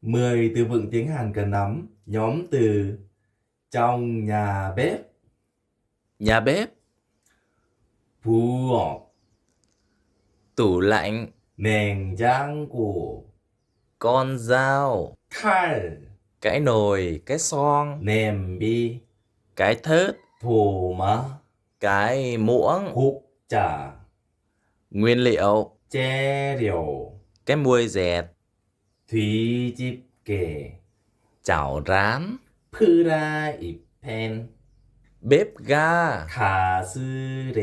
10 từ vựng tiếng Hàn cần nắm. Nhóm từ trong nhà bếp, Nhà bếp, buộc, tủ lạnh, 냉장고, con dao, 칼, cái nồi, cái xoong, 냄비, cái thớt, 도마, cái muỗng, 국자, nguyên liệu, 재료, cái muôi dẹt, 뒤집개, chảo rán, 프라이팬, bếp ga, 가스레인지,